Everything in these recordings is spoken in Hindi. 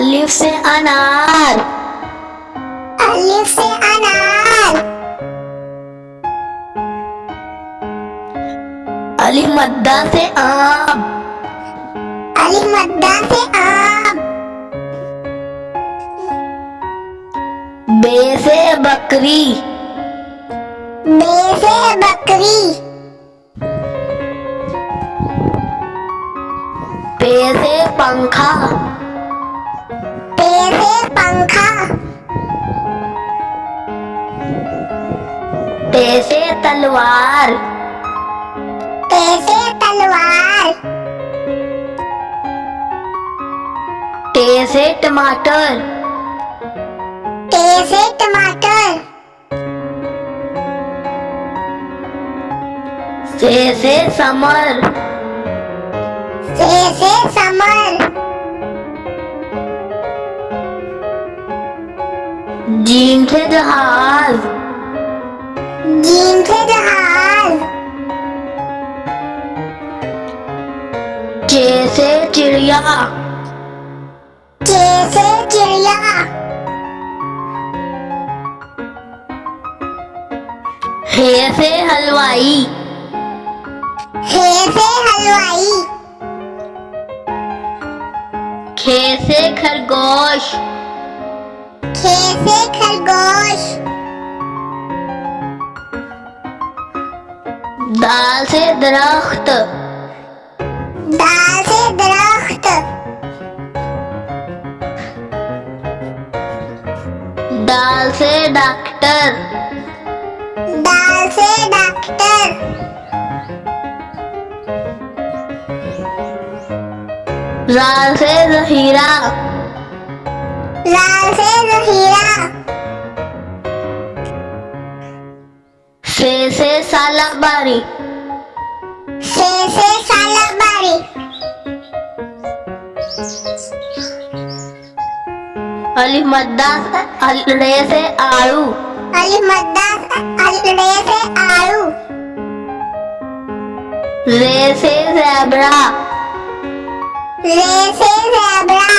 अलिफ से अनार, अलिफ से अनार। अलिफ मद्दा से आम, अलिफ मद्दा से आम। बे से बकरी, बे से बकरी। पे से पंखा, पे से पंखा। टे से तलवार, पे से तलवार। टे से टमाटर, टे से टमाटर। से समर, से समर। जीम से जहाज, जीम से जहाज। चे से चिड़िया, चे से चिड़िया। हे से हलवाई, हे से हलवाई। खे से खरगोश, खे से खरगोश। दाल से दरख्त, दाल से दरख्त। दाल से डॉक्टर, दाल से डॉक्टर। राल से जहीरा, लाल से जहीरा। से सालाबारी, से सालाबारी। अलिफ मद्दा रे से आड़ू, अलिफ मद्दा रे से आड़ू। रे से ज़ेबरा, रे से ज़ेबरा।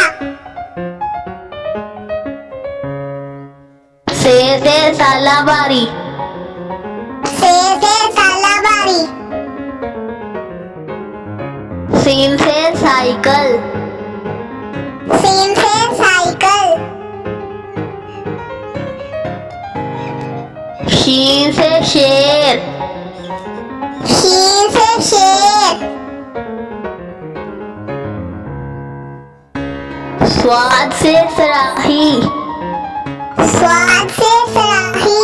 से सालाबारी, से सालाबारी। सीन से साइकिल, सीन से साइकिल। शीन से शेर, शीन से शेर। स्वाद से सराही, स्वाद से सराही।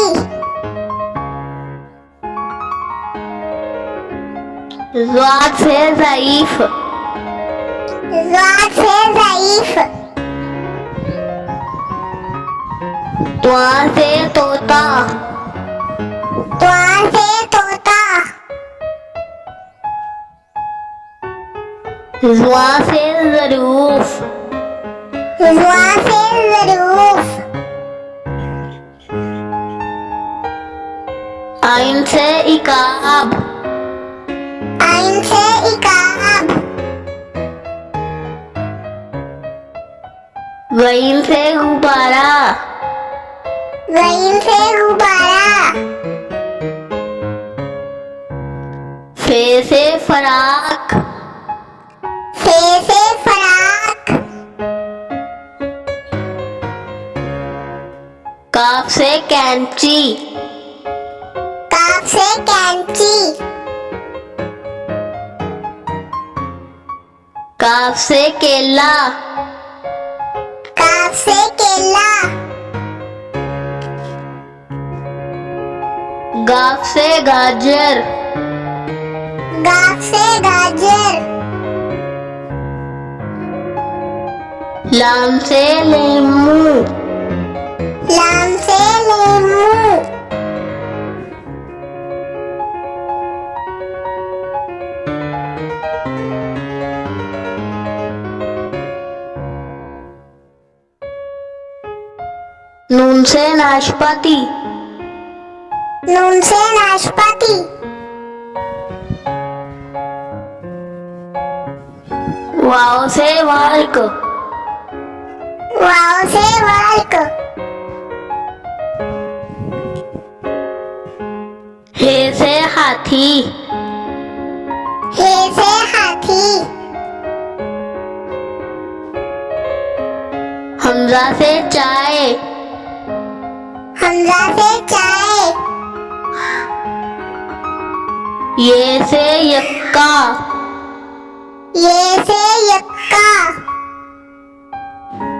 ज़्वाद से ज़ईफ, ज़्वाद से ज़ईफ। त्वा से तोता, त्वा से तोता। ज़्वा से ज़रूफ, ज़्वा से ज़रूफ। आइन से इकाब, आइन से इकाब। गईन से गुब्बारा, गईन से गुब्बारा। फे से फराक, फे से फराक। काफ से कैंची, काफ से कैंची। काफ से केला, काफ से केला। गाफ से गाजर, गाफ से गाजर। लाम से लीमू, लाम से लीमू। नून से नाशपाती, नून से नाशपाती। वाव से वाल्क, वाव से वर्क, हे से हाथी, हे से हाथी, हमजा से चाय, हमजा से चाय, ये से यक्का, ये से यक्का,